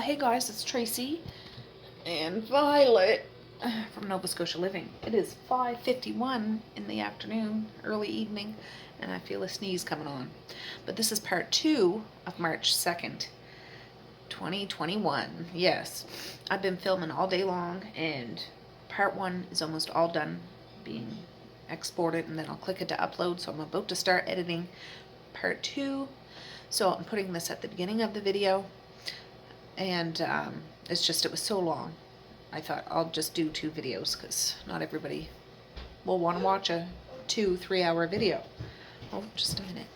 Hey guys, it's Tracey and Violet from Nova Scotia Living. It is 5:51 in the afternoon, early evening, and I feel a sneeze coming on. But this is part 2 of March 2nd, 2021. Yes, I've been filming all day long, and part 1 is almost all done being exported, and then I'll click it to upload. So I'm about to start editing part 2. So I'm putting this at the beginning of the video. And it was so long. I thought I'll just do 2 videos because not everybody will want to watch a 2-3 hour video. Oh, just a minute.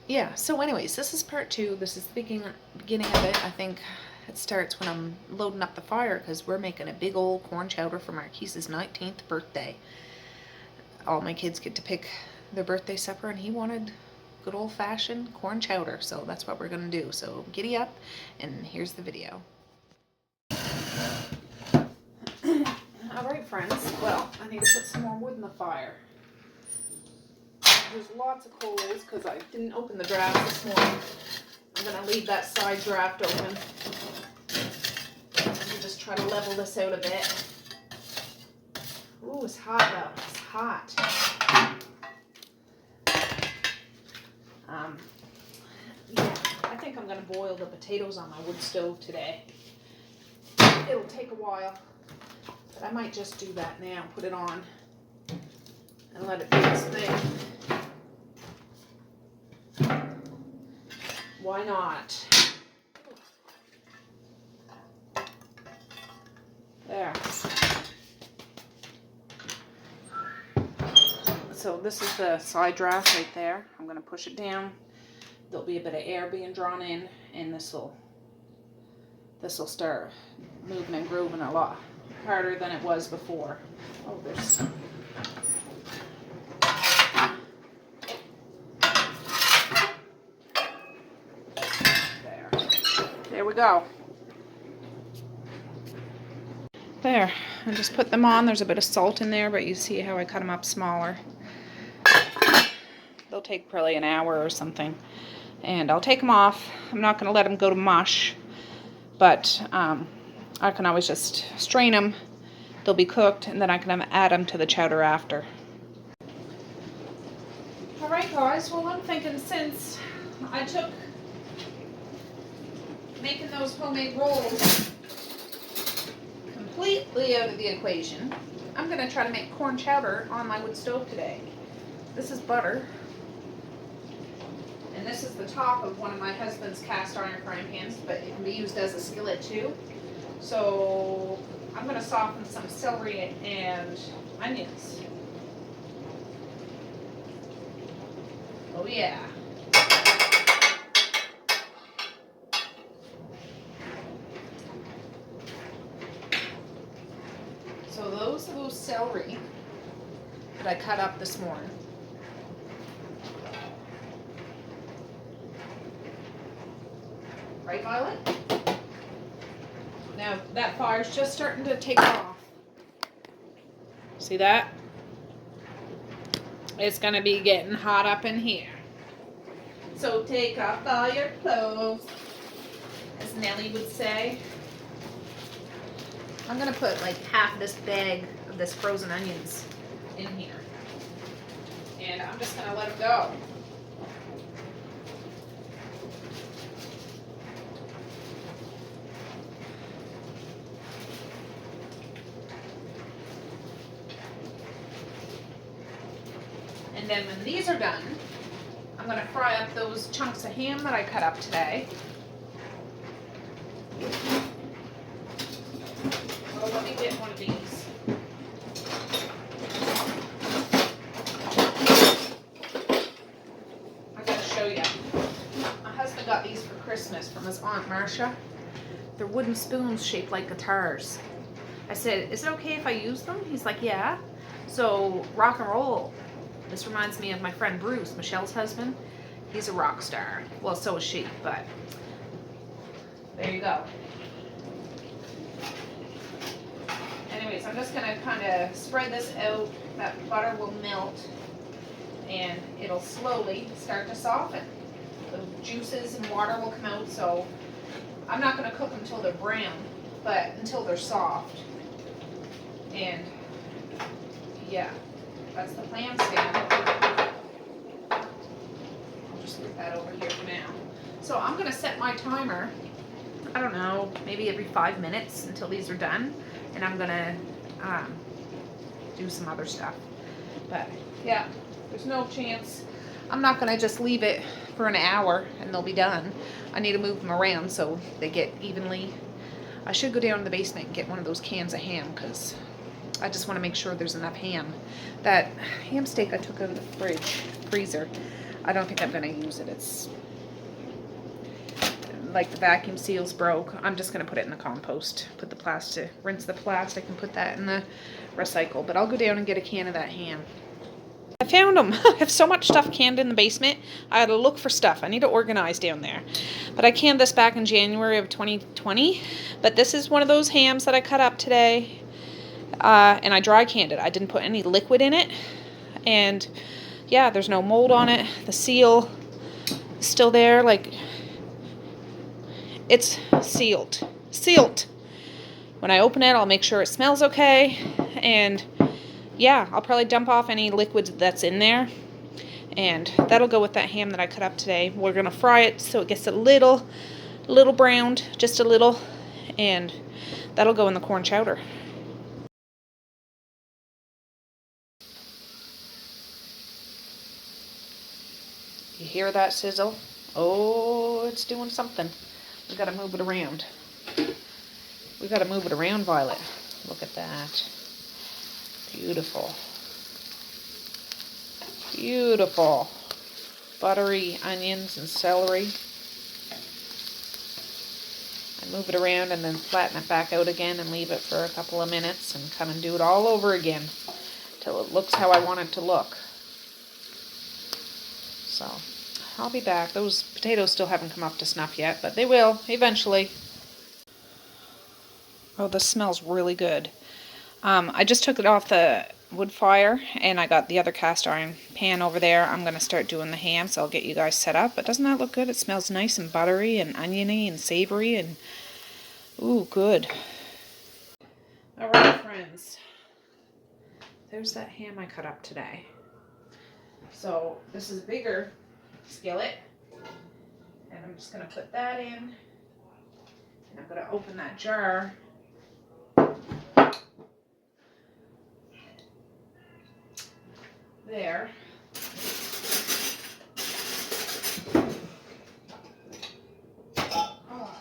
Yeah, so anyways, this is part 2. This is the beginning of it. I think it starts when I'm loading up the fire because we're making a big old corn chowder for Marquis's 19th birthday. All my kids get to pick their birthday supper, and he wanted good old-fashioned corn chowder, so that's what we're gonna do. So giddy up, and here's the video. Alright friends, well, I need to put some more wood in the fire. There's lots of coals because I didn't open the draft this morning. I'm gonna leave that side draft open and just try to level this out a bit. Ooh, it's hot though. It's hot. Yeah, I think I'm going to boil the potatoes on my wood stove today. It'll take a while, but I might just do that now, put it on, and let it do its thing. Why not? There. So this is the side draft right there. I'm going to push it down. There'll be a bit of air being drawn in, and this will start moving and grooving a lot harder than it was before. Oh, there's there we go. There, I just put them on. There's a bit of salt in there, but you see how I cut them up smaller. They'll take probably an hour or something. And I'll take them off. I'm not going to let them go to mush, but I can always just strain them. They'll be cooked, and then I can add them to the chowder after. Alright guys, well I'm thinking since I took making those homemade rolls completely out of the equation, I'm going to try to make corn chowder on my wood stove today. This is butter. And this is the top of one of my husband's cast iron frying pans, but it can be used as a skillet too. So I'm going to soften some celery and onions. Oh yeah. So those are those celery that I cut up this morning. Right, Violet? Now that fire's just starting to take off. See that? It's gonna be getting hot up in here. So take off all your clothes, as Nellie would say. I'm gonna put like half this bag of this frozen onions in here. And I'm just gonna let them go. And then when these are done, I'm going to fry up those chunks of ham that I cut up today. Oh, let me get one of these. I got to show you. My husband got these for Christmas from his Aunt Marcia. They're wooden spoons shaped like guitars. I said, is it okay if I use them? He's like, yeah. So rock and roll. This reminds me of my friend Bruce, Michelle's husband. He's a rock star. Well, so is she, but there you go. Anyways, I'm just going to kind of spread this out. That butter will melt, and it'll slowly start to soften. The juices and water will come out, so I'm not going to cook them until they're brown, but until they're soft. And yeah, that's the plan, Stan. I'll just leave that over here for now. So I'm going to set my timer, I don't know, maybe every 5 minutes until these are done. And I'm going to do some other stuff. But yeah, there's no chance. I'm not going to just leave it for an hour and they'll be done. I need to move them around so they get evenly. I should go down to the basement and get one of those cans of ham because I just want to make sure there's enough ham. That ham steak I took out of the freezer, I don't think I'm going to use it. It's like the vacuum seal's broke. I'm just going to put it in the compost. Put the plastic, rinse the plastic and put that in the recycle. But I'll go down and get a can of that ham. I found them. I have so much stuff canned in the basement. I gotta look for stuff. I need to organize down there. But I canned this back in January of 2020. But this is one of those hams that I cut up today. And I dry canned it. I didn't put any liquid in it. And yeah, there's no mold on it. The seal is still there. Like, it's sealed. Sealed. When I open it, I'll make sure it smells okay. And yeah, I'll probably dump off any liquid that's in there. And that'll go with that ham that I cut up today. We're going to fry it so it gets a little browned, just a little. And that'll go in the corn chowder. You hear that sizzle? Oh, it's doing something. We got to move it around. We got to move it around, Violet. Look at that. Beautiful. Beautiful. Buttery onions and celery. I move it around and then flatten it back out again and leave it for a couple of minutes and come and do it all over again till it looks how I want it to look. So, I'll be back. Those potatoes still haven't come up to snuff yet, but they will eventually. Oh, this smells really good. I just took it off the wood fire and I got the other cast iron pan over there. I'm going to start doing the ham, so I'll get you guys set up. But doesn't that look good? It smells nice and buttery and oniony and savory and ooh, good. Alright, friends. There's that ham I cut up today. So this is a bigger skillet and I'm just going to put that in and I'm going to open that jar. There. Oh.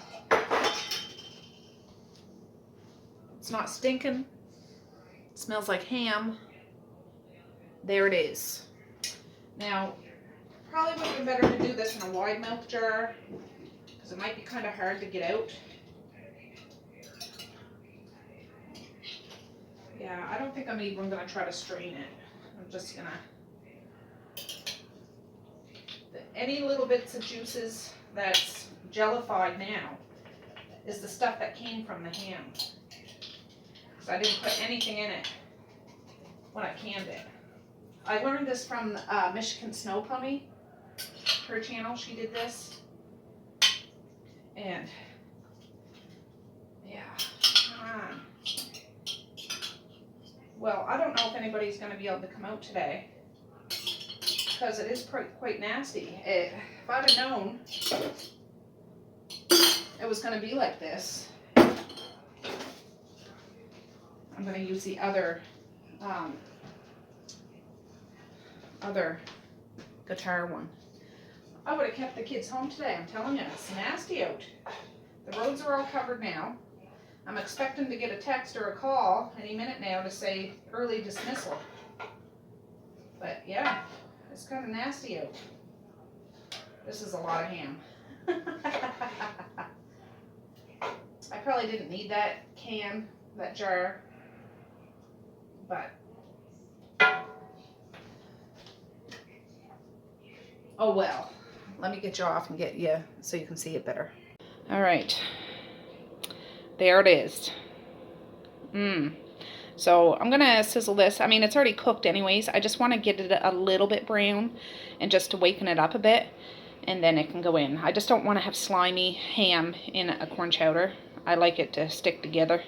It's not stinking. It smells like ham. There it is. Now, probably would have been better to do this in a wide mouth jar because it might be kind of hard to get out. Yeah, I don't think I'm even going to try to strain it. I'm just gonna, any little bits of juices that's jellified now is the stuff that came from the ham. So I didn't put anything in it when I canned it. I learned this from Michigan Snow Pummy, her channel, she did this. And yeah, well, I don't know if anybody's going to be able to come out today because it is quite nasty. If I'd have known it was going to be like this, I'm going to use the other guitar one. I would have kept the kids home today. I'm telling you, it's nasty out. The roads are all covered now. I'm expecting to get a text or a call any minute now to say early dismissal. But yeah, it's kind of nasty out. This is a lot of ham. I probably didn't need that can, that jar, but oh well. Let me get you off and get you so you can see it better. All right. There it is. So I'm going to sizzle this. I mean, it's already cooked anyways. I just want to get it a little bit brown and just to waken it up a bit. and then it can go in. I just don't want to have slimy ham in a corn chowder. I like it to stick together.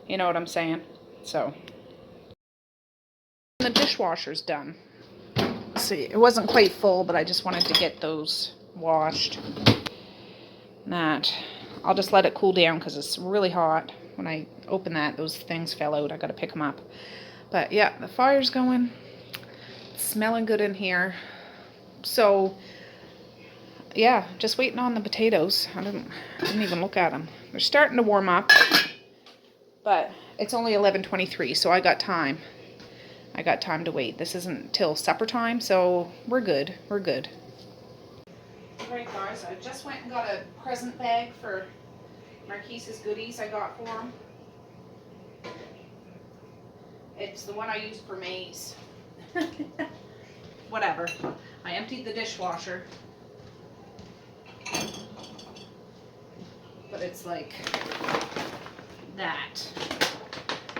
You know what I'm saying? So, the dishwasher's done. Let's see, it wasn't quite full, but I just wanted to get those washed. That, I'll just let it cool down because it's really hot. When I open that, those things fell out. I gotta pick them up. But yeah, the fire's going. It's smelling good in here. So, yeah, just waiting on the potatoes. I didn't even look at them. They're starting to warm up, but it's only 11:23, so I got time. I got time to wait. This isn't till supper time, so we're good. We're good. Alright guys, I just went and got a present bag for Marquis's goodies I got for him. It's the one I used for maize. Whatever. I emptied the dishwasher. But it's like that.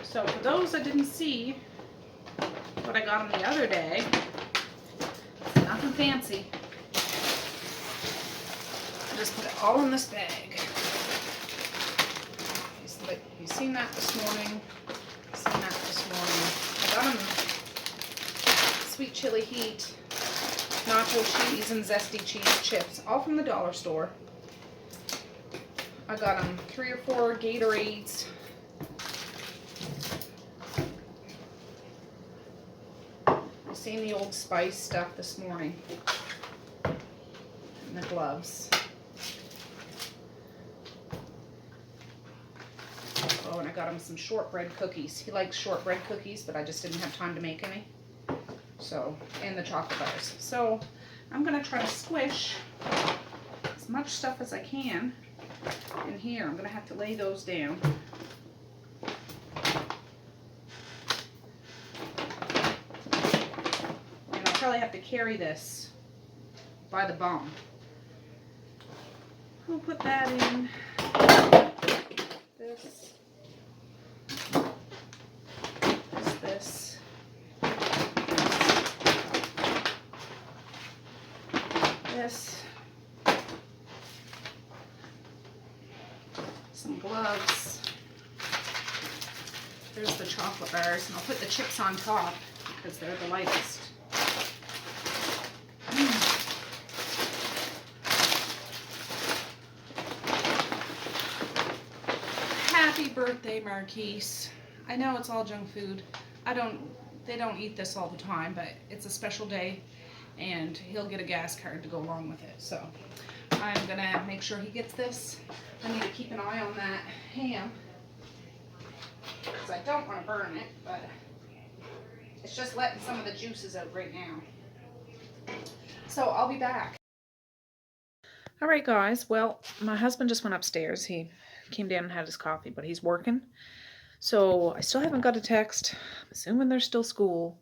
So for those that didn't see what I got him the other day, it's nothing fancy. I just put it all in this bag. You've seen that this morning. I got him sweet chili heat, nacho cheese, and zesty cheese chips, all from the dollar store. I got him 3 or 4 Gatorades. I seen the Old Spice stuff this morning. And the gloves. Oh, and I got him some shortbread cookies. He likes shortbread cookies, but I just didn't have time to make any. So, and the chocolate bars. So, I'm going to try to squish as much stuff as I can in here. I'm going to have to lay those down. And I'll probably have to carry this by the bum. We'll put that in. This. This. This. Some gloves. There's the chocolate bars, and I'll put the chips on top because they're the lightest. Happy birthday, Marquis. I know it's all junk food. They don't eat this all the time, but it's a special day and he'll get a gas card to go along with it. So I'm gonna make sure he gets this. I need to keep an eye on that ham because I don't want to burn it, but it's just letting some of the juices out right now. So I'll be back. Alright guys, well, my husband just went upstairs. He came down and had his coffee, but he's working. So I still haven't got a text. I'm assuming they're still school,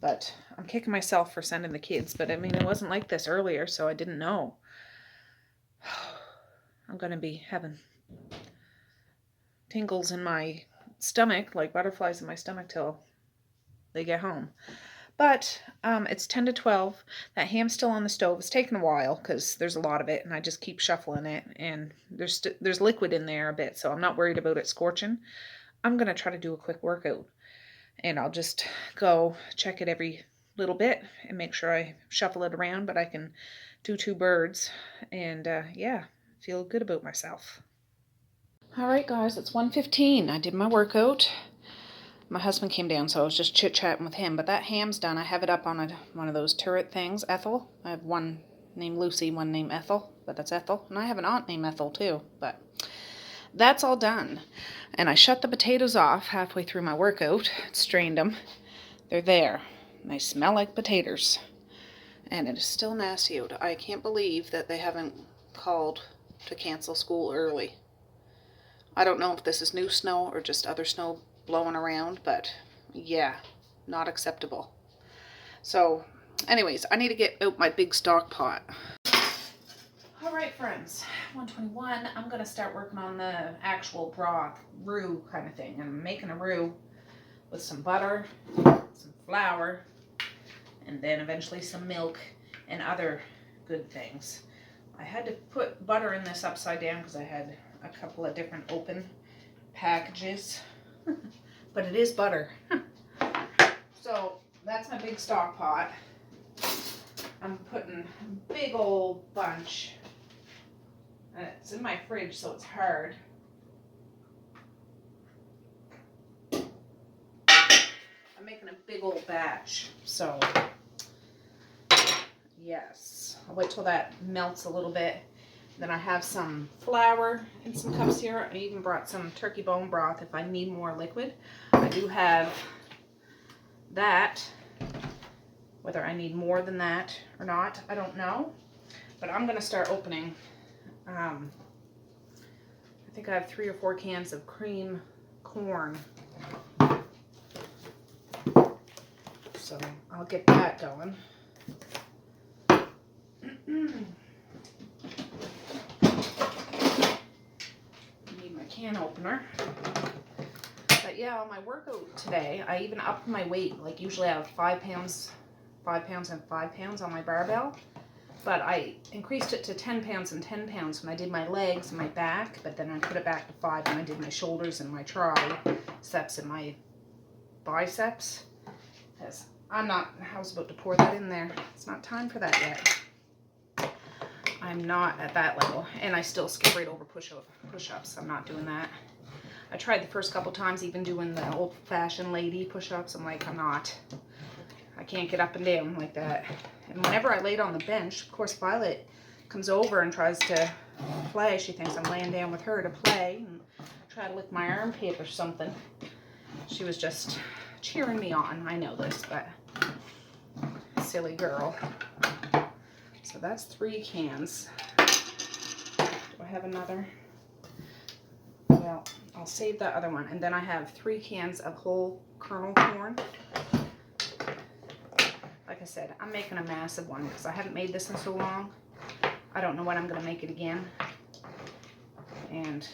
but I'm kicking myself for sending the kids. But I mean, it wasn't like this earlier, so I didn't know. I'm going to be having tingles in my stomach, like butterflies in my stomach till they get home. But it's 10 to 12. That ham's still on the stove. It's taken a while because there's a lot of it, and I just keep shuffling it. And there's liquid in there a bit, so I'm not worried about it scorching. I'm going to try to do a quick workout, and I'll just go check it every little bit and make sure I shuffle it around, but I can do 2 birds and yeah, feel good about myself. Alright guys, it's 1:15. I did my workout. My husband came down, so I was just chit-chatting with him, but that ham's done. I have it up on one of those turret things, Ethel. I have one named Lucy, one named Ethel, but that's Ethel, and I have an aunt named Ethel too, but that's all done. And I shut the potatoes off halfway through my workout, strained them. They're there. And they smell like potatoes. And it is still nasty out. I can't believe that they haven't called to cancel school early. I don't know if this is new snow or just other snow blowing around, but yeah, not acceptable. So, anyways, I need to get out my big stock pot. Alright friends, 1:21, I'm going to start working on the actual broth, roux kind of thing. I'm making a roux with some butter, some flour, and then eventually some milk and other good things. I had to put butter in this upside down because I had a couple of different open packages. But it is butter. So that's my big stock pot. I'm putting a big old bunch. And it's in my fridge, so it's hard. I'm making a big old batch, so yes. I'll wait till that melts a little bit. Then I have some flour in some cups here. I even brought some turkey bone broth if I need more liquid. I do have that. Whether I need more than that or not, I don't know. But I'm going to start opening. I think I have 3 or 4 cans of cream corn. So I'll get that going. Need my can opener. But yeah, on my workout today, I even upped my weight. Like usually I have 5 pounds and 5 pounds on my barbell. But I increased it to 10 pounds and 10 pounds when I did my legs and my back. But then I put it back to 5 when I did my shoulders and my triceps and my biceps. Because I was about to pour that in there. It's not time for that yet. I'm not at that level. And I still skip right over push-ups. I'm not doing that. I tried the first couple times even doing the old-fashioned lady push-ups. I'm like, I can't get up and down like that. And whenever I laid on the bench, of course, Violet comes over and tries to play. She thinks I'm laying down with her to play and try to lick my armpit or something. She was just cheering me on. I know this, but silly girl. So that's 3 cans. Do I have another? Well, I'll save that other one. And then I have 3 cans of whole kernel corn. Like I said, I'm making a massive one because I haven't made this in so long. I don't know when I'm going to make it again. And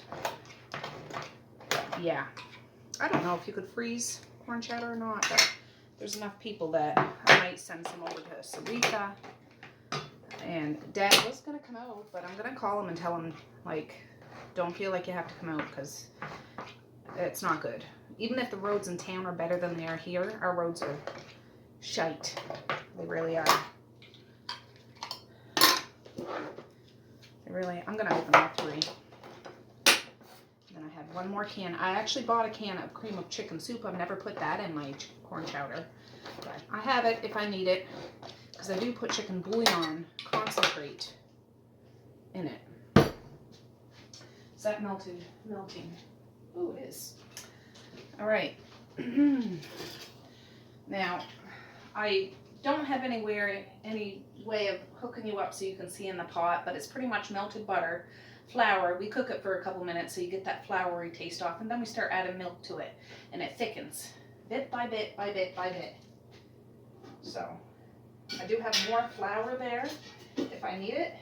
yeah, I don't know if you could freeze corn chowder or not, but there's enough people that I might send some over to Sarita. And Dad was going to come out, but I'm going to call him and tell him, like, don't feel like you have to come out because it's not good. Even if the roads in town are better than they are here, our roads are shite. They really are. I'm going to open all 3. Then I have 1 more can. I actually bought a can of cream of chicken soup. I've never put that in my corn chowder. But I have it if I need it. Because I do put chicken bouillon concentrate in it. Is that melting? Oh, it is. All right. Now, I don't have any way of hooking you up so you can see in the pot, but it's pretty much melted butter, flour. We cook it for a couple minutes so you get that floury taste off, and then we start adding milk to it, and it thickens bit by bit by bit by bit. So I do have more flour there if I need it,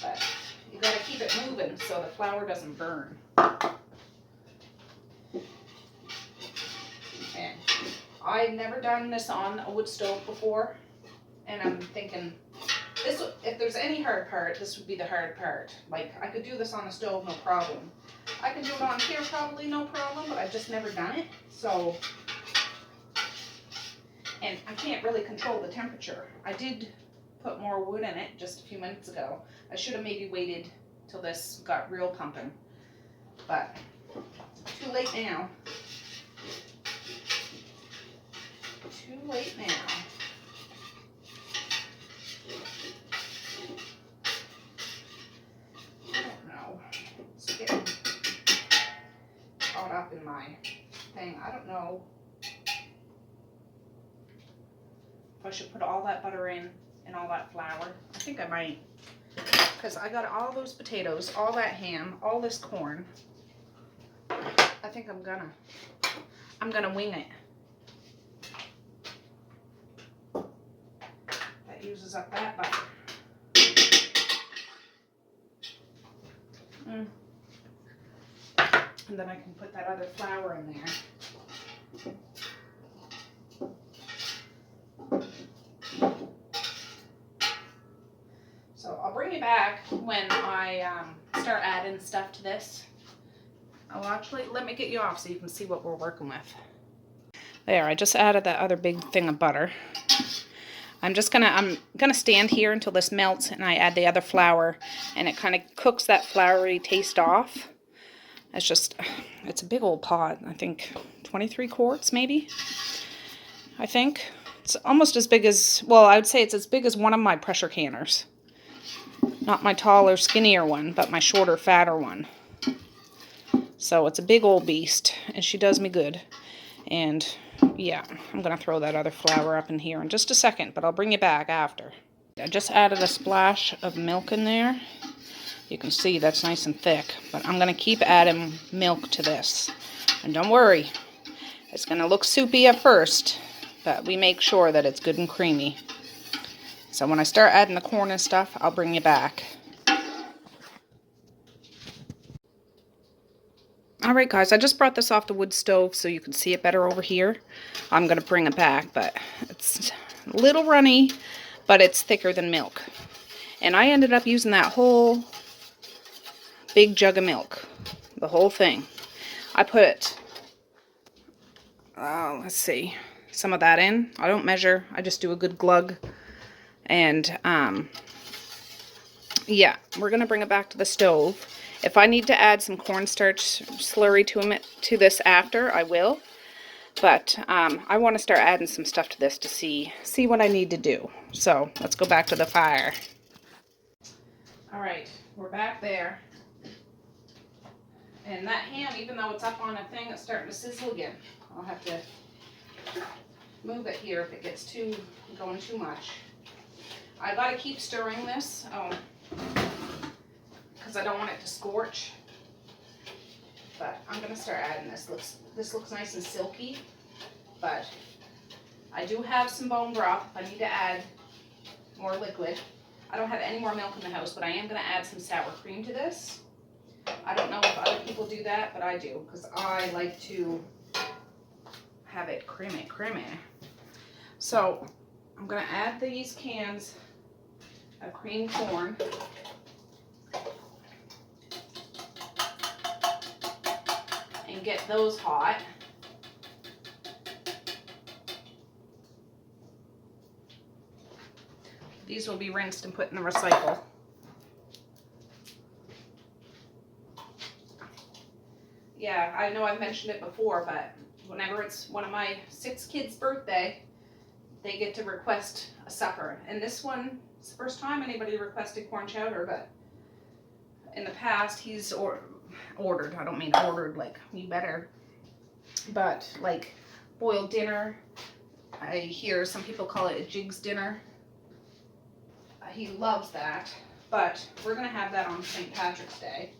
but you got to keep it moving so the flour doesn't burn. And I've never done this on a wood stove before, and I'm thinking, if there's any hard part, this would be the hard part. Like, I could do this on a stove, no problem. I can do it on here, probably no problem, but I've just never done it, so. And I can't really control the temperature. I did put more wood in it just a few minutes ago. I should have maybe waited till this got real pumping, but too late now. Too late now. I don't know. It's getting caught up in my thing. I don't know if I should put all that butter in and all that flour. I think I might, because I got all those potatoes, all that ham, all this corn. I think I'm gonna wing it. That uses up that butter. And then I can put that other flour in there. So I'll bring you back when I start adding stuff to this. Oh, actually, let me get you off so you can see what we're working with. There, I just added that other big thing of butter. I'm gonna stand here until this melts and I add the other flour, and it kind of cooks that floury taste off. It's a big old pot. I think 23 quarts maybe. I think it's almost as big as, well, I would say it's as big as one of my pressure canners. Not my taller, skinnier one, but my shorter, fatter one. So it's a big old beast, and she does me good. And yeah, I'm going to throw that other flour up in here in just a second, but I'll bring you back after. I just added a splash of milk in there. You can see that's nice and thick, but I'm going to keep adding milk to this. And don't worry, it's going to look soupy at first, but we make sure that it's good and creamy. So when I start adding the corn and stuff, I'll bring you back. Alright guys, I just brought this off the wood stove so you can see it better over here. I'm going to bring it back, but it's a little runny, but it's thicker than milk. And I ended up using that whole big jug of milk. The whole thing. I put, let's see, some of that in. I don't measure, I just do a good glug. And, yeah, we're going to bring it back to the stove. If I need to add some cornstarch slurry to this after, I will. But I want to start adding some stuff to this to see what I need to do. So let's go back to the fire. All right, we're back there. And that ham, even though it's up on a thing, it's starting to sizzle again. I'll have to move it here if it gets going too much. I got to keep stirring this. Because I don't want it to scorch. But I'm going to start adding this. This looks nice and silky. But I do have some bone broth if I need to add more liquid. I don't have any more milk in the house, but I am going to add some sour cream to this. I don't know if other people do that, but I do. Because I like to have it creamy. So I'm going to add these cans of creamed corn. And get those hot. These will be rinsed and put in the recycle. Yeah, I know I've mentioned it before, but whenever it's one of my 6 kids' birthday, they get to request a supper. And this one, it's the first time anybody requested corn chowder, but in the past he's ordered, I don't mean ordered like you better, but like boiled dinner. I hear some people call it a jigs dinner. He loves that, but we're going to have that on St. Patrick's Day.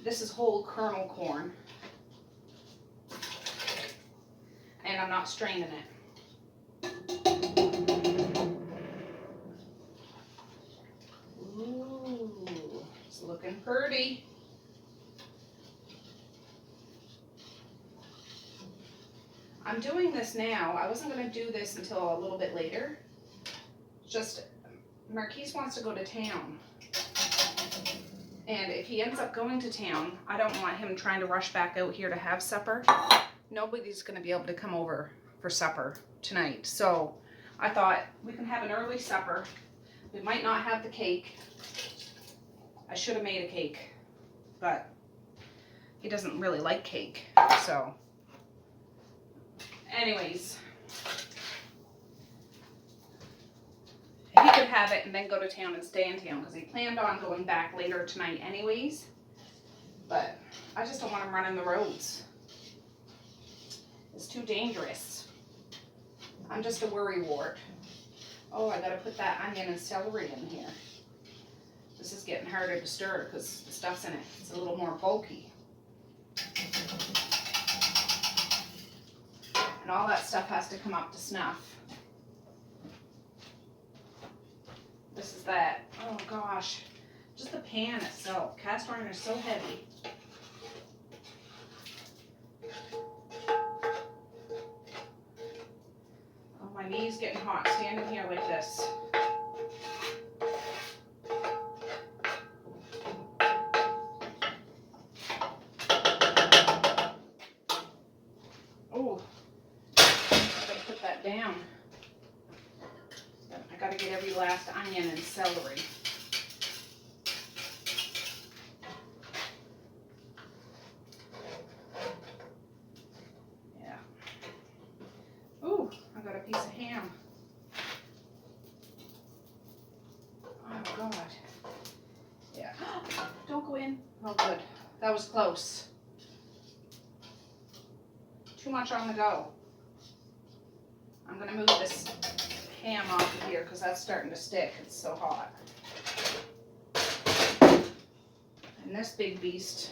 This is whole kernel corn, and I'm not straining it. Ooh, it's looking pretty. I'm doing this now. I wasn't going to do this until a little bit later. Just, Marquis wants to go to town. And if he ends up going to town, I don't want him trying to rush back out here to have supper. Nobody's going to be able to come over for supper tonight. So I thought we can have an early supper. We might not have the cake. I should have made a cake, but he doesn't really like cake. So anyways, he could have it and then go to town and stay in town because he planned on going back later tonight anyways. But I just don't want him running the roads. It's too dangerous. I'm just a worrywart. Oh, I gotta put that onion and celery in here. This is getting harder to stir because the stuff's in it. It's a little more bulky. And all that stuff has to come up to snuff. This is that. Oh gosh. Just the pan itself. Cast iron is so heavy. Oh, my knee's getting hot standing here like this. gotta get every last onion and celery. Yeah. Ooh, I got a piece of ham. Oh God. Yeah. Don't go in. Oh good. That was close. Too much on the go. I'm gonna move this ham off of here because that's starting to stick. It's so hot. And this big beast.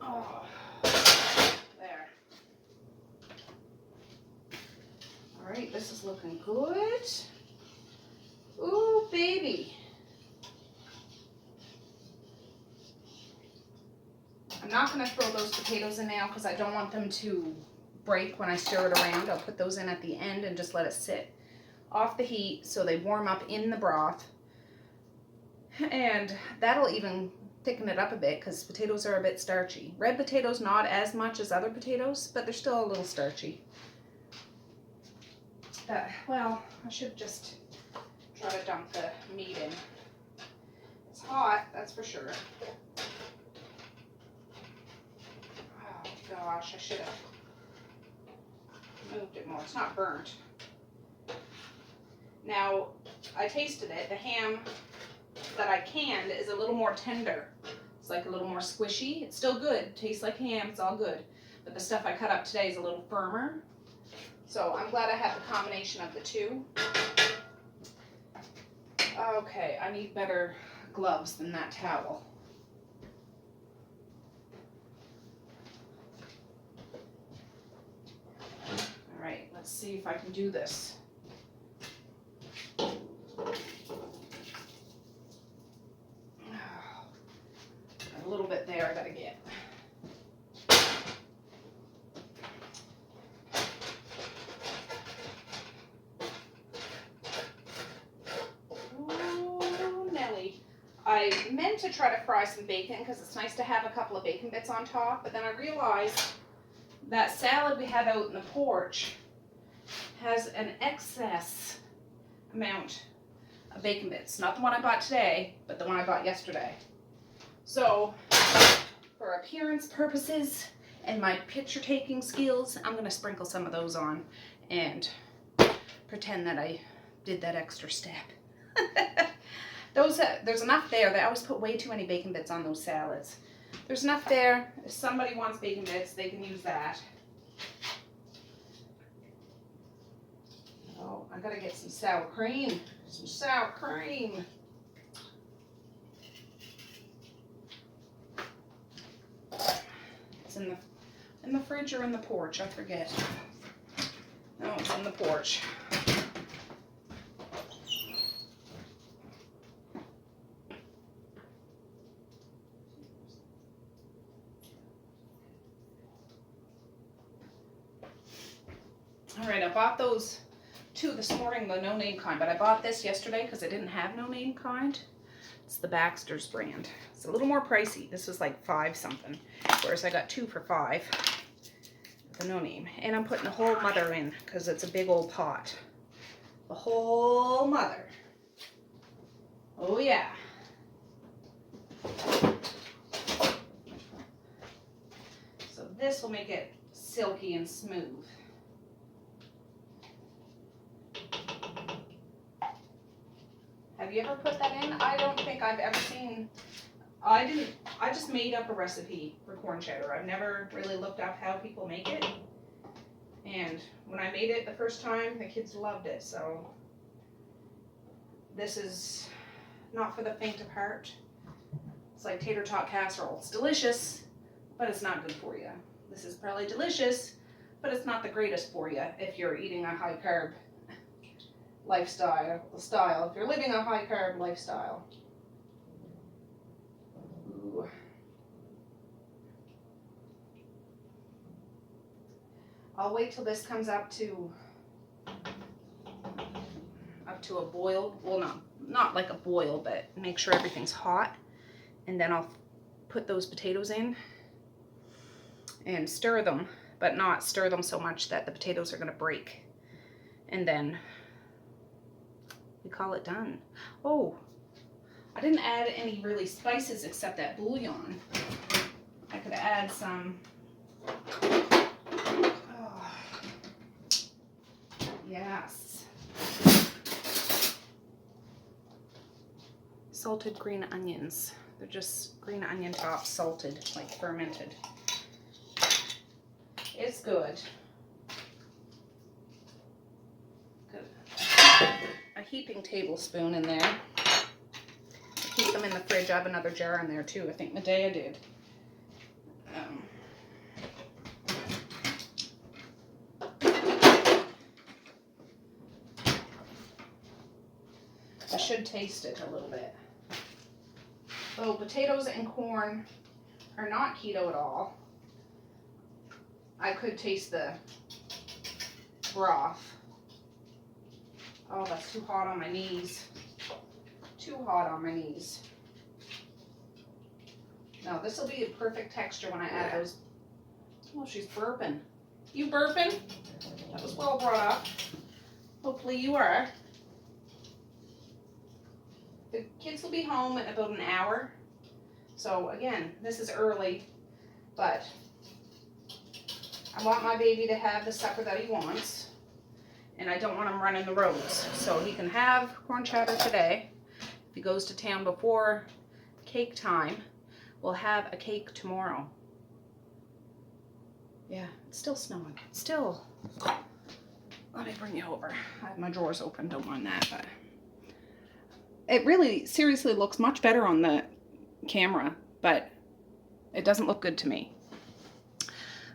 Oh, there. All right, this is looking good. Ooh, baby. I'm not going to throw those potatoes in now because I don't want them to break when I stir it around. I'll put those in at the end and just let it sit off the heat so they warm up in the broth. And that'll even thicken it up a bit because potatoes are a bit starchy. Red potatoes not as much as other potatoes, but they're still a little starchy. Well, I should just try to dump the meat in. It's hot, that's for sure. Oh gosh, I should have moved it more. It's not burnt. Now, I tasted it. The ham that I canned is a little more tender. It's like a little more squishy. It's still good. Tastes like ham. It's all good. But the stuff I cut up today is a little firmer. So I'm glad I had the combination of the two. Okay, I need better gloves than that towel. All right, let's see if I can do this. A little bit there I gotta get. Ooh, Nelly. I meant to try to fry some bacon because it's nice to have a couple of bacon bits on top, but then I realized that salad we had out in the porch has an excess amount of bacon bits. Not the one I bought today, but the one I bought yesterday. So, for appearance purposes and my picture taking skills, I'm going to sprinkle some of those on and pretend that I did that extra step. There's enough there. They always put way too many bacon bits on those salads. There's enough there. If somebody wants bacon bits, they can use that. Oh, I gotta get some sour cream. Some sour cream. It's in the fridge or in the porch, I forget. No, it's in the porch. All right, I bought those two this morning, the no name kind, but I bought this yesterday because I didn't have no name kind. It's the Baxter's brand. It's a little more pricey. This was like $5 something, whereas I got 2 for $5. The no name. And I'm putting the whole mother in because it's a big old pot. The whole mother. Oh yeah. So this will make it silky and smooth. Have you ever put that in? I don't think I've ever seen. I just made up a recipe for corn cheddar. I've never really looked up how people make it. And when I made it the first time, the kids loved it. So this is not for the faint of heart. It's like tater tot casserole. It's delicious, but it's not good for you. This is probably delicious, but it's not the greatest for you if you're eating a high carb lifestyle. If you're living a high carb lifestyle. Ooh. I'll wait till this comes up to a boil. Well, not like a boil, but make sure everything's hot, and then I'll put those potatoes in and stir them but not stir them so much that the potatoes are going to break. And then we call it done. Oh, I didn't add any really spices except that bouillon. I could add some, oh, yes, salted green onions. They're just green onion tops, salted, like fermented. It's good. A heaping tablespoon in there. Keep them in the fridge. I have another jar in there too. I think Bday did. I should taste it a little bit. So potatoes and corn are not keto at all. I could taste the broth. Oh, that's too hot on my knees. Too hot on my knees. No, this will be a perfect texture when I add those. Oh, she's burping. You burping? That was well brought up. Hopefully you are. The kids will be home in about an hour. So again, this is early, but I want my baby to have the supper that he wants. And I don't want him running the roads. So he can have corn chowder today. If he goes to town before cake time, we'll have a cake tomorrow. Yeah, it's still snowing. Still. Let me bring you over. I have my drawers open, don't mind that. But it really, seriously looks much better on the camera, but it doesn't look good to me.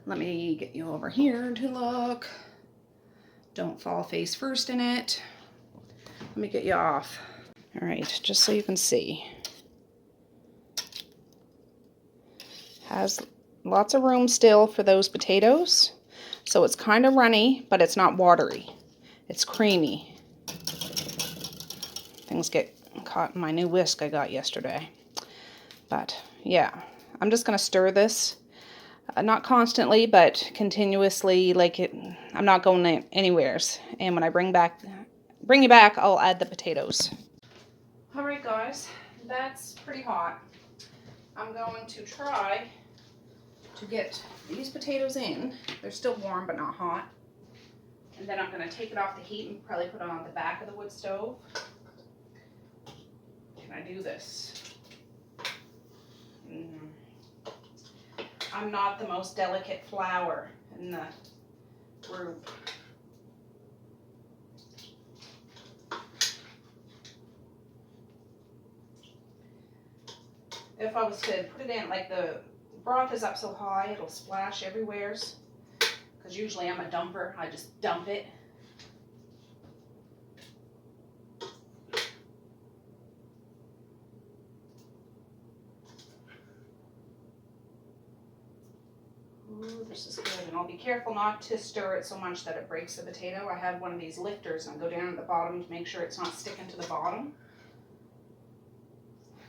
Let me get you over here to look. Don't fall face first in it. Let me get you off. All right, just so you can see. Has lots of room still for those potatoes. So it's kind of runny, but it's not watery. It's creamy. Things get caught in my new whisk I got yesterday. But yeah, I'm just gonna stir this. Not constantly, but continuously, like it, I'm not going anywheres. And when I bring you back, I'll add the potatoes. All right, guys, that's pretty hot. I'm going to try to get these potatoes in. They're still warm, but not hot. And then I'm going to take it off the heat and probably put it on the back of the wood stove. Can I do this? I'm not the most delicate flour in the group. If I was to put it in, like the broth is up so high, it'll splash everywheres. Because usually I'm a dumper, I just dump it. Ooh, this is good, and I'll be careful not to stir it so much that it breaks the potato. I have one of these lifters and I go down at the bottom to make sure it's not sticking to the bottom.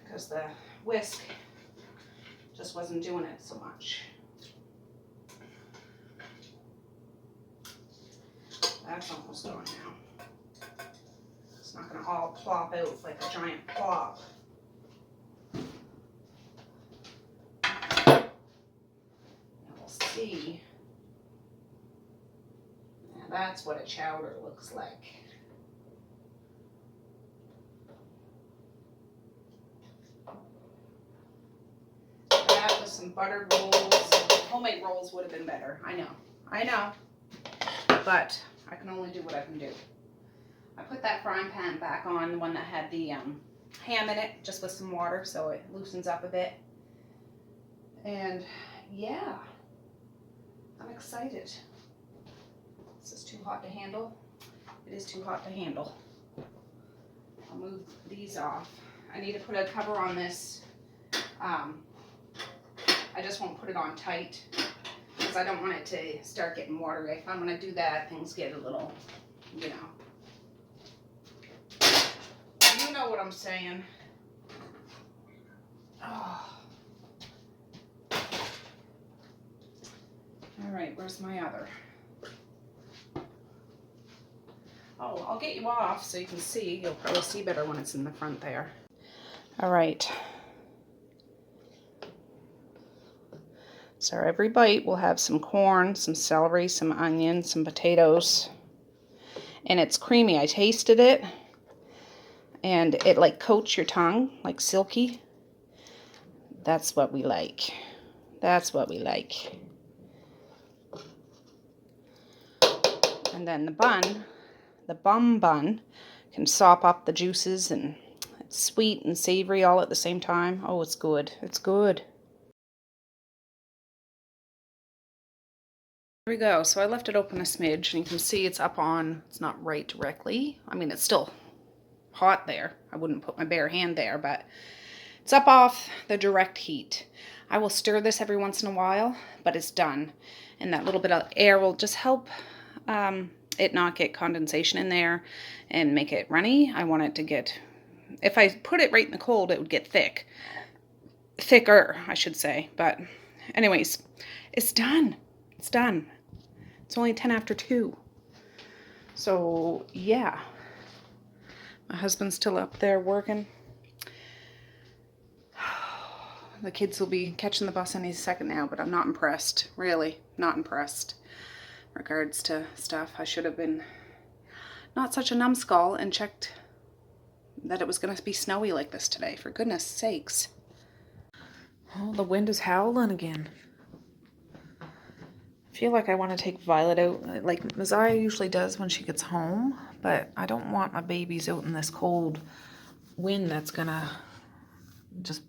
Because the whisk just wasn't doing it so much. That's almost done now. It's not going to all plop out like a giant plop. And we'll see. Now that's what a chowder looks like. That with some buttered rolls. Homemade rolls would have been better. I know. But I can only do what I can do. I put that frying pan back on, the one that had the ham in it, just with some water so it loosens up a bit. And yeah, I'm excited. This is too hot to handle. It is too hot to handle. I'll move these off. I need to put a cover on this. I just won't put it on tight because I don't want it to start getting watery. If I'm going to do that, things get a little, you know. You know what I'm saying. Oh. All right, where's my other? Oh, I'll get you off so you can see. You'll probably see better when it's in the front there. All right. So every bite will have some corn, some celery, some onion, some potatoes. And it's creamy. I tasted it. And it like coats your tongue, like silky. That's what we like. That's what we like. And then the bun can sop up the juices, and it's sweet and savory all at the same time. Oh, it's good. It's good. Here we go. So I left it open a smidge, and you can see it's up on, it's not right directly. I mean, it's still hot there. I wouldn't put my bare hand there, but it's up off the direct heat. I will stir this every once in a while, but it's done. And that little bit of air will just help it not get condensation in there and make it runny. I want it to get, if I put it right in the cold, it would get thicker, I should say. But anyways, it's done. It's done. It's only 10 after 2. So yeah, my husband's still up there working. The kids will be catching the bus any second now, but I'm not impressed. Really, not impressed. In regards to stuff, I should have been not such a numbskull and checked that it was going to be snowy like this today. For goodness sakes. Oh, the wind is howling again. I feel like I want to take Violet out, like Messiah usually does when she gets home, but I don't want my babies out in this cold wind that's going to just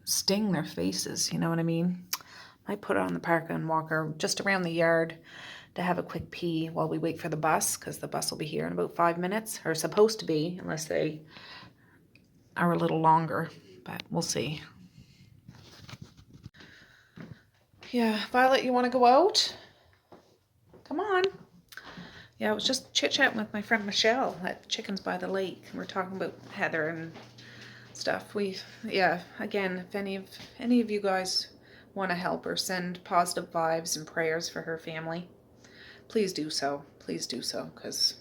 sting their faces, you know what I mean? Might put her on the parka and walk her just around the yard to have a quick pee while we wait for the bus, because the bus will be here in about 5 minutes, or supposed to be, unless they are a little longer, but we'll see. Yeah, Violet, you want to go out? Come on. Yeah, I was just chit-chatting with my friend Michelle at Chickens by the Lake. We're talking about Heather and stuff. Yeah, again, if any of you guys want to help or send positive vibes and prayers for her family, please do so. Please do so, because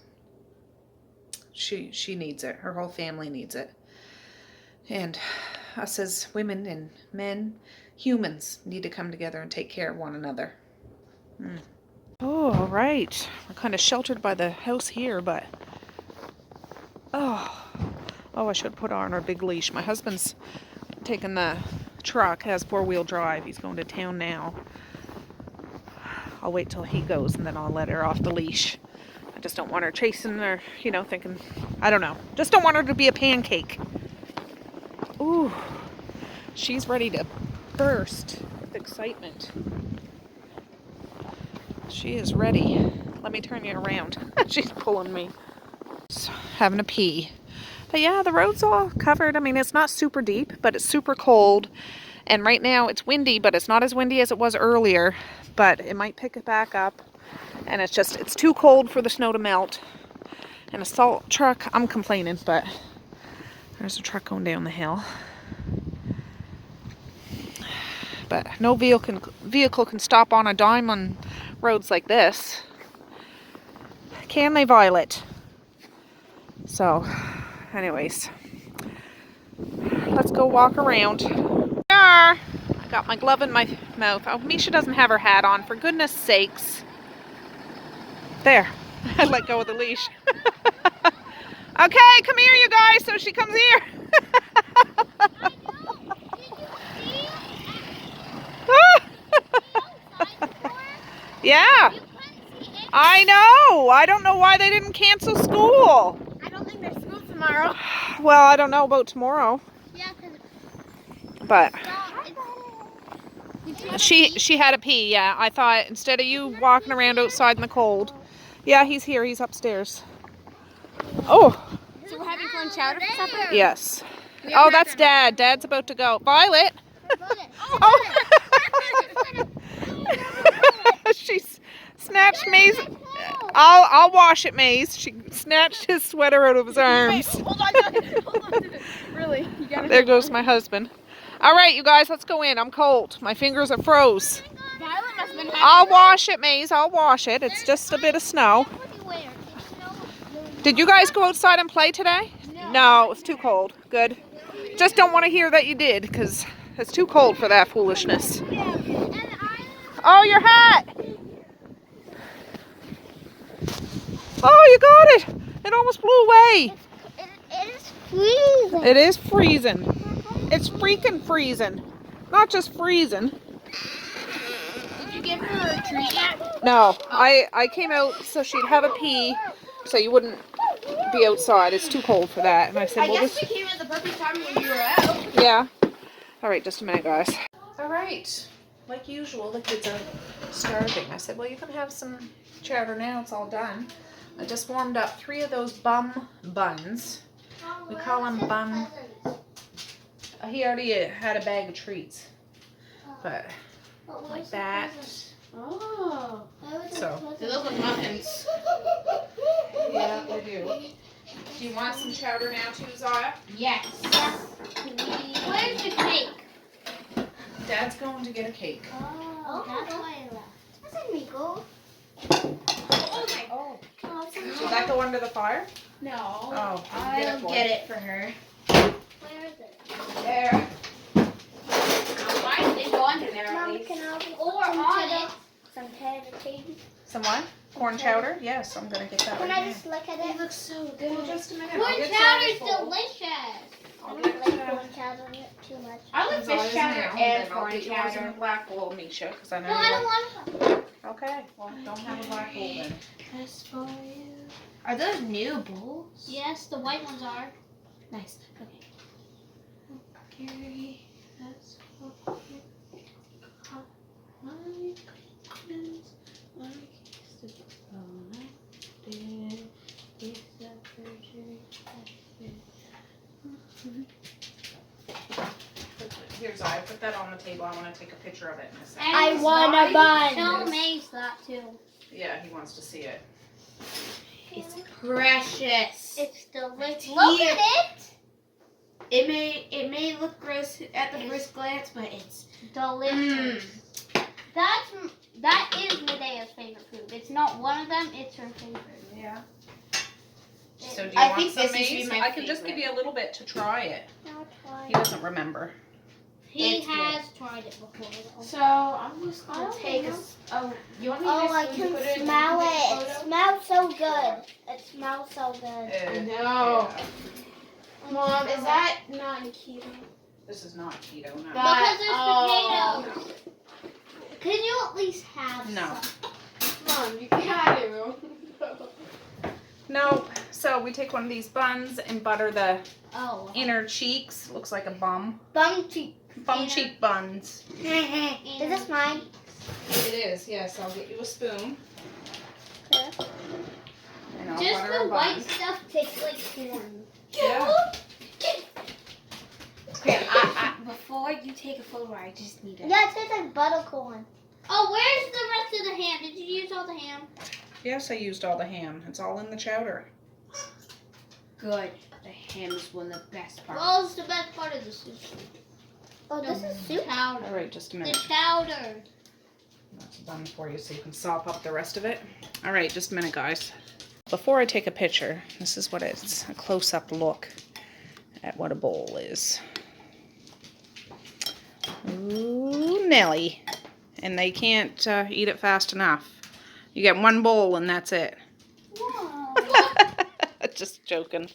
she needs it. Her whole family needs it. And us as women and men, humans, need to come together and take care of one another. Oh, all right. We're kind of sheltered by the house here, but oh, I should put on our big leash. My husband's taking the truck, has 4-wheel drive. He's going to town now. I'll wait till he goes and then I'll let her off the leash. I just don't want her chasing her, thinking, I don't know. Just don't want her to be a pancake. Ooh, she's ready to burst with excitement. She is ready. Let me turn you around. She's pulling me. Just having a pee. But yeah, the road's all covered. I mean, it's not super deep, but it's super cold. And right now it's windy, but it's not as windy as it was earlier. But it might pick it back up. And it's too cold for the snow to melt. And a salt truck, I'm complaining, but there's a truck going down the hill. But no vehicle can stop on a dime on roads like this. Can they, Violet? So, anyways, let's go walk around. I got my glove in my mouth. Oh, Misha doesn't have her hat on, for goodness sakes. There, I let go of the leash. Okay, come here, you guys, so she comes here. Yeah, I know. I don't know why they didn't cancel school. I don't think there's school tomorrow. Well, I don't know about tomorrow. Yeah, but because she had a pee. Yeah, I thought instead of you walking around outside in the cold. Yeah, he's here. He's upstairs. Oh. So we're having corn chowder for supper? Yes. Oh, that's Dad. Dad's about to go. Violet. Oh. She's snatched Maze. I'll wash it, Maze. She snatched his sweater out of his arms. Wait, hold on. Really? You gotta There goes my husband. All right, you guys, let's go in. I'm cold. My fingers are froze. Violet must have even have I'll wash it, Maze. I'll wash it. It's just a bit of snow. Did you guys go outside and play today? No, it was too cold. Good. Just don't want to hear that you did, because it's too cold for that foolishness. Oh, your hat! Oh, you got it! It almost flew away. It is freezing. It is freezing. It's freaking freezing. Not just freezing. Did you give her a treat yet? No, I came out so she'd have a pee, so you wouldn't be outside. It's too cold for that. And I said, I well, guess this... we came at the perfect time when you were out. Yeah. All right, just a minute, guys. All right. Like usual, the kids are starving. I said, well, you can have some chowder now. It's all done. I just warmed up 3 of those bum buns. We call them bun. He already had a bag of treats. But like that. Oh. So. They look like muffins. Yeah, they do. Do you want some chowder now too, Zaya? Yes. Where's the cake? Dad's going to get a cake. Oh, that's why I left. Doesn't me go? Oh my. Oh. Oh, Will that go under the fire? No. Oh, I'll get it for her. where is it? There. Why did they go under there at Mom, least? can I have Or on it. some potato cake? Some what? Corn chowder? Yes, I'm gonna get that Can right I now. just look at It it? looks so Well, good. just a minute. Corn I'll get chowder's Zaya's bowl. delicious. I I'll don't get like corn chowder too much. I like Zaya's fish chowder now, and then I'll corn get yours in chowder. the black bowl, Misha, because I know No, I you don't want like... Okay, well, don't have a black bowl then. That's for you. Are those new bowls? Yes, the white ones are. Nice. Okay. Carry. That's for you. My goodness. My kiss to bone. It's the surgery. Here, Zaya, put that on the table. I want to take a picture of it in a second. I want a bun. Yes. Tell Maze that too. Yeah, he wants to see it. It's precious. It's delicious. Here. Look at it. It may look gross at the first glance, but it's Delicious. That is Medea's favorite food. It's not one of them. It's her favorite. Yeah. So do you I want think some this should be maize? my I can just give favorite. you a little bit to try it. I'll try. He doesn't remember. He It's has tried it before. Though. So I'm just I gonna don't take know. Oh, you want me Oh, to I just can put it in smell the it. It photo? smells so good. It smells so good. I know. Yeah. Mom, is that not keto? This is not keto, no. Because there's Oh. potatoes. Can you at least have No. some? Mom, you gotta. No. So we take one of these buns and butter the Oh. inner cheeks. Looks like a bum. Bum cheek. Bum Inner- cheek buns. Is this mine? It is, yes. I'll get you a spoon. Yeah. And I'll Just butter the a white bun. stuff tastes like corn. Yeah. Okay, before you take a photo, I just need it. Yeah, it tastes like buttercorn. Oh, where's the rest of the ham? Did you use all the ham? Yes, I used all the ham. It's all in the chowder. Good. The ham is one of the best parts. What was the best part of the soup? Oh, this is soup? All right, just a The minute. chowder. That's done for you so you can sop up the rest of it. All right, just a minute, guys. Before I take a picture, this is what it's a close-up look at what a bowl is. Ooh, Nelly. And they can't eat it fast enough. You get one bowl and that's it. Whoa. Just joking.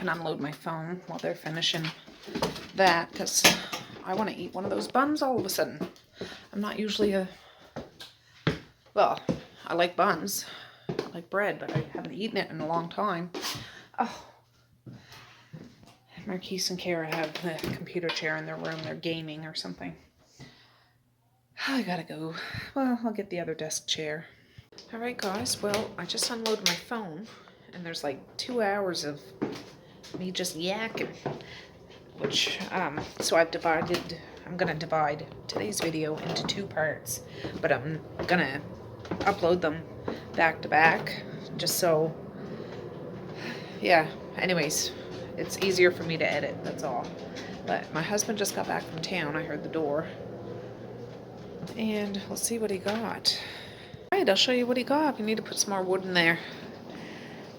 can unload my phone while they're finishing that, because I want to eat one of those buns all of a sudden. I'm not usually well, I like buns. I like bread, but I haven't eaten it in a long time. Oh. Marquis and Kara have the computer chair in their room. They're gaming or something. I gotta go. Well, I'll get the other desk chair. Alright guys, well, I just unloaded my phone, and there's like 2 hours of me just yakking, which, so I'm gonna divide today's video into 2 parts, but I'm gonna upload them back to back, just so, yeah, anyways, it's easier for me to edit, that's all. But my husband just got back from town, I heard the door, and we'll see what he got. Alright, I'll show you what he got. We need to put some more wood in there.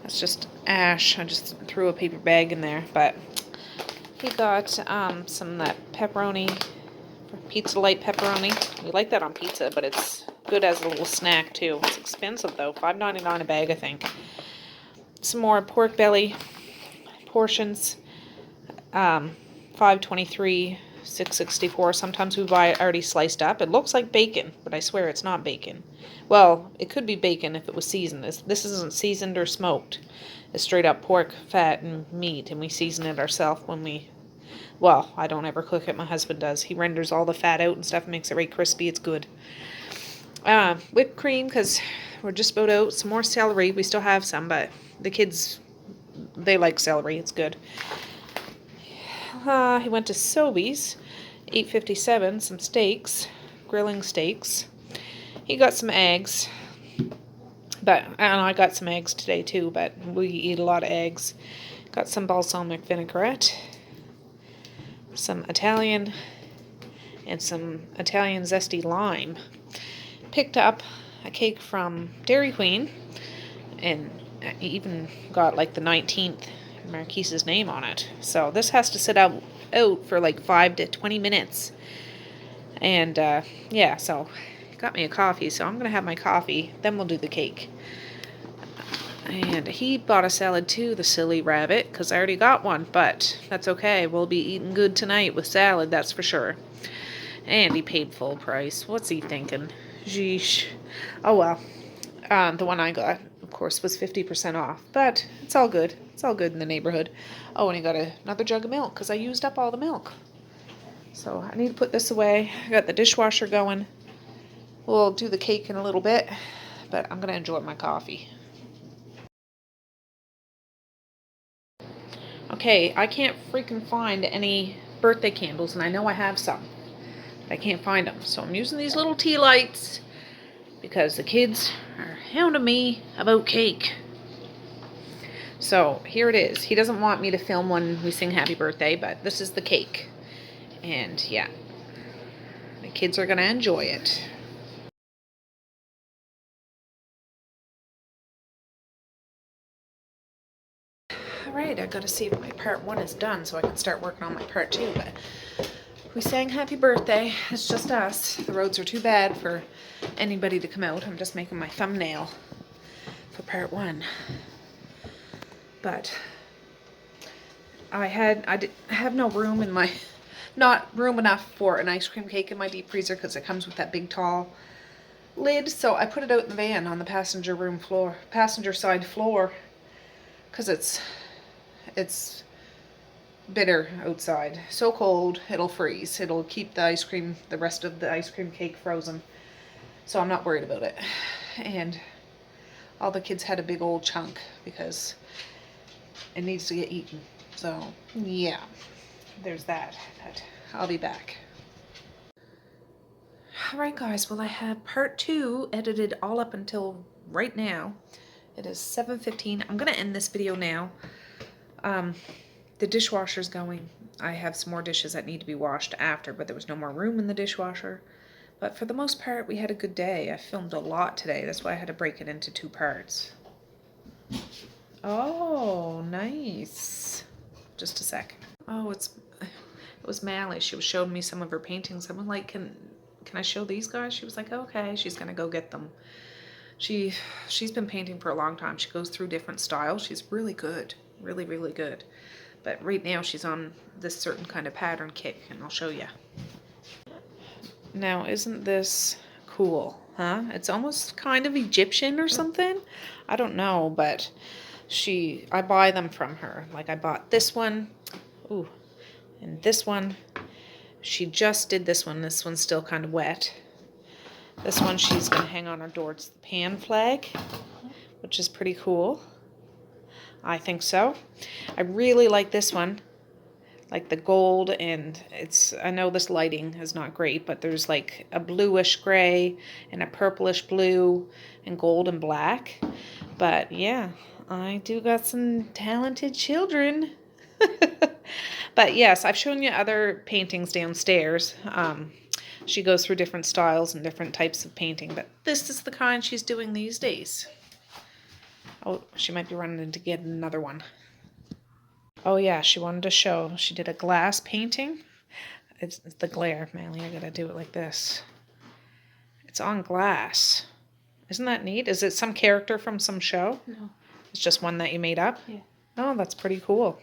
That's just ash. I just threw a paper bag in there, but he got some of that pepperoni, pizza light pepperoni. We like that on pizza, but it's good as a little snack too. It's expensive though, $5.99 a bag, I think. Some more pork belly portions, $5.23, $6.64. Sometimes we buy it already sliced up. It looks like bacon, but I swear it's not bacon. Well, it could be bacon if it was seasoned. This isn't seasoned or smoked. It's straight up pork, fat, and meat, and we season it ourselves when we, well, I don't ever cook it. My husband does. He renders all the fat out and stuff and makes it right crispy. It's good. Whipped cream, because we're just about out. Some more celery. We still have some, but the kids, they like celery. It's good. He went to Sobeys, $8.57, some steaks, grilling steaks. He got some eggs, but I got some eggs today too, but we eat a lot of eggs. Got some balsamic vinaigrette, some Italian, and some Italian zesty lime. Picked up a cake from Dairy Queen, and even got like the 19th Marquis's name on it. So this has to sit out for like 5 to 20 minutes. And yeah, so got me a coffee, so I'm gonna have my coffee, then we'll do the cake. And he bought a salad too, the silly rabbit, because I already got one, but that's okay. We'll be eating good tonight with salad, that's for sure. And he paid full price. What's he thinking? Sheesh. Oh well. The one I got, of course, was 50% off, but it's all good. It's all good in the neighborhood. Oh, and he got another jug of milk because I used up all the milk. So I need to put this away. I got the dishwasher going. We'll do the cake in a little bit, but I'm going to enjoy my coffee. Okay, I can't freaking find any birthday candles, and I know I have some, but I can't find them. So I'm using these little tea lights because the kids are hounding me about cake. So here it is. He doesn't want me to film when we sing happy birthday, but this is the cake. And yeah, the kids are going to enjoy it. Alright, I gotta see if my part 1 is done so I can start working on my part 2, but we sang happy birthday. It's just us. The roads are too bad for anybody to come out. I'm just making my thumbnail for part 1. But I have no room in my, not room enough for an ice cream cake in my deep freezer because it comes with that big tall lid. So I put it out in the van on the passenger side floor, because it's bitter outside. So cold, it'll freeze. It'll keep the rest of the ice cream cake frozen. So I'm not worried about it. And all the kids had a big old chunk because it needs to get eaten. So yeah, there's that. But I'll be back. Alright guys, well I have part 2 edited all up until right now. It is 7:15. I'm gonna end this video now. The dishwasher's going. I have some more dishes that need to be washed after, but there was no more room in the dishwasher. But for the most part, we had a good day. I filmed a lot today. That's why I had to break it into 2 parts. Oh, nice. Just a sec. Oh, it was Mally. She was showing me some of her paintings. I'm like, can I show these guys? She was like, okay. She's gonna go get them. She's been painting for a long time. She goes through different styles. She's really good. Really, really good. But right now she's on this certain kind of pattern kick, and I'll show you. Now, isn't this cool, huh? It's almost kind of Egyptian or something. I don't know, but I buy them from her. Like I bought this one, ooh, and this one. She just did this one. This one's still kind of wet. This one she's gonna hang on her door. It's the pan flag, which is pretty cool. I think so. I really like this one. Like the gold, and I know this lighting is not great, but there's like a bluish gray and a purplish blue and gold and black. But yeah, I do got some talented children. But yes, I've shown you other paintings downstairs. She goes through different styles and different types of painting, but this is the kind she's doing these days. Oh, she might be running in to get another one. Oh yeah, she wanted to show. She did a glass painting. It's the glare, Manly. I gotta do it like this. It's on glass. Isn't that neat? Is it some character from some show? No. It's just one that you made up? Yeah. Oh, that's pretty cool.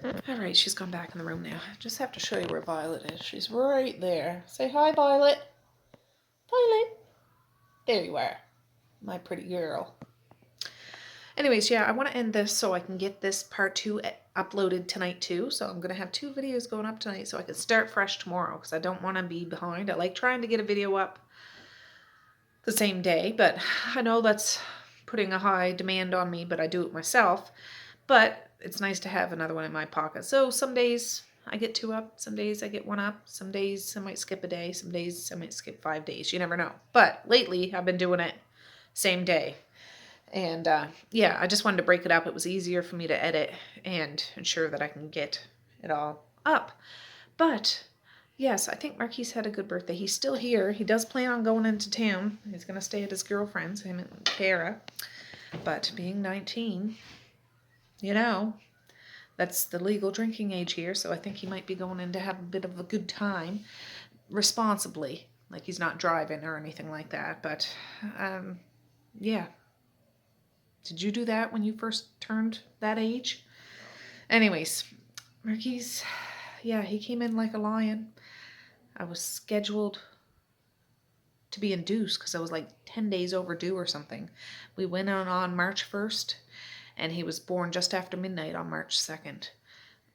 All right, she's gone back in the room now. Just have to show you where Violet is. She's right there. Say hi, Violet. Violet. There you are, my pretty girl. Anyways, yeah, I want to end this so I can get this part 2 uploaded tonight too. So I'm going to have 2 videos going up tonight so I can start fresh tomorrow because I don't want to be behind. I like trying to get a video up the same day, but I know that's putting a high demand on me, but I do it myself. But it's nice to have another one in my pocket. So some days I get 2 up, some days I get 1 up, some days I might skip a day, some days I might skip 5 days. You never know. But lately I've been doing it same day. And yeah, I just wanted to break it up. It was easier for me to edit and ensure that I can get it all up. But yes, I think Marquis had a good birthday. He's still here. He does plan on going into town. He's going to stay at his girlfriend's, him and Kara. But being 19, you know, that's the legal drinking age here. So I think he might be going in to have a bit of a good time responsibly. Like he's not driving or anything like that. But yeah. Did you do that when you first turned that age? Anyways, Marquis, yeah, he came in like a lion. I was scheduled to be induced because I was like 10 days overdue or something. We went on March 1st, and he was born just after midnight on March 2nd.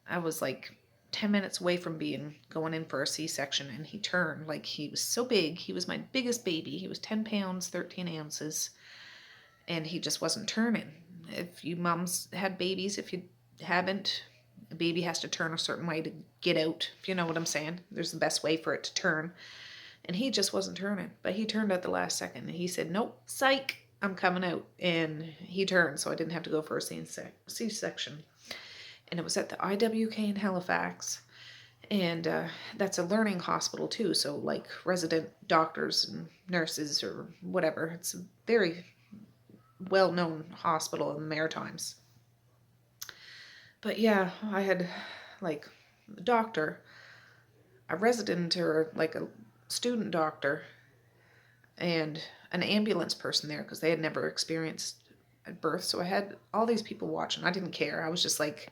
I was like 10 minutes away from going in for a C-section, and he turned. Like, he was so big. He was my biggest baby. He was 10 pounds, 13 ounces. And he just wasn't turning. If you moms had babies, if you haven't, a baby has to turn a certain way to get out, if you know what I'm saying. There's the best way for it to turn. And he just wasn't turning. But he turned at the last second. And he said, nope, psych, I'm coming out. And he turned, so I didn't have to go for a C-section. And it was at the IWK in Halifax. And that's a learning hospital too. So like resident doctors and nurses or whatever. It's a very well-known hospital in the Maritimes. But yeah, I had like a doctor, a resident or like a student doctor, and an ambulance person there because they had never experienced a birth. So I had all these people watching. I didn't care. I was just like,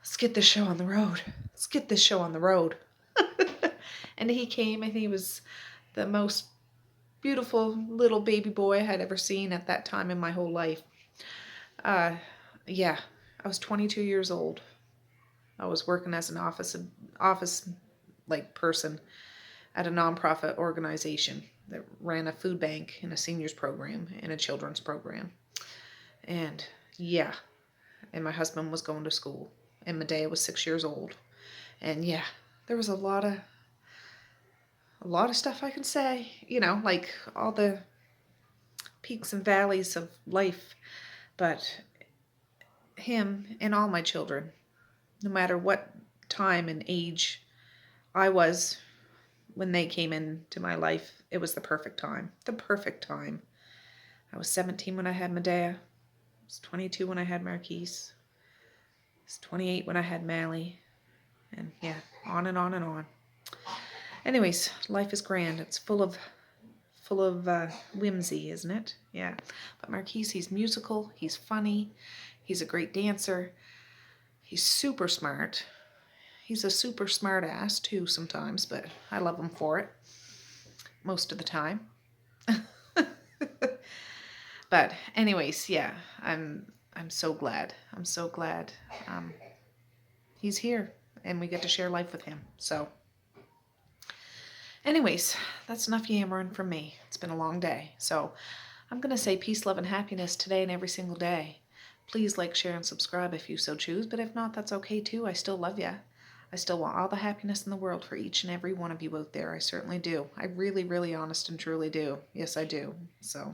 let's get this show on the road. Let's get this show on the road. And he came, and he was the most beautiful little baby boy I had ever seen at that time in my whole life. Yeah, I was 22 years old. I was working as an office like person at a nonprofit organization that ran a food bank and a seniors program and a children's program. And yeah, and my husband was going to school, and Bday was 6 years old. And yeah, there was a lot of stuff I can say, you know, like all the peaks and valleys of life. But him and all my children, no matter what time and age I was when they came into my life, it was the perfect time. The perfect time. I was 17 when I had Bday. I was 22 when I had Marquis. I was 28 when I had Mally. And yeah, on and on and on. Anyways, life is grand. It's full of full of whimsy, isn't it? Yeah. But Marquis, he's musical, he's funny, he's a great dancer, he's super smart. He's a super smart ass too sometimes, but I love him for it most of the time. But anyways, yeah, I'm so glad. I'm so glad he's here and we get to share life with him. So anyways, that's enough yammering from me. It's been a long day. So I'm going to say peace, love, and happiness today and every single day. Please like, share, and subscribe if you so choose, but if not, that's okay too. I still love you. I still want all the happiness in the world for each and every one of you out there. I certainly do. I really, really honest and truly do. Yes, I do. So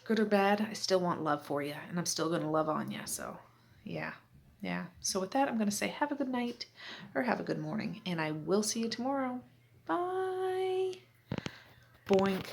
good or bad, I still want love for you, and I'm still going to love on you. So yeah. So with that, I'm going to say have a good night or have a good morning, and I will see you tomorrow. Bye. Boink.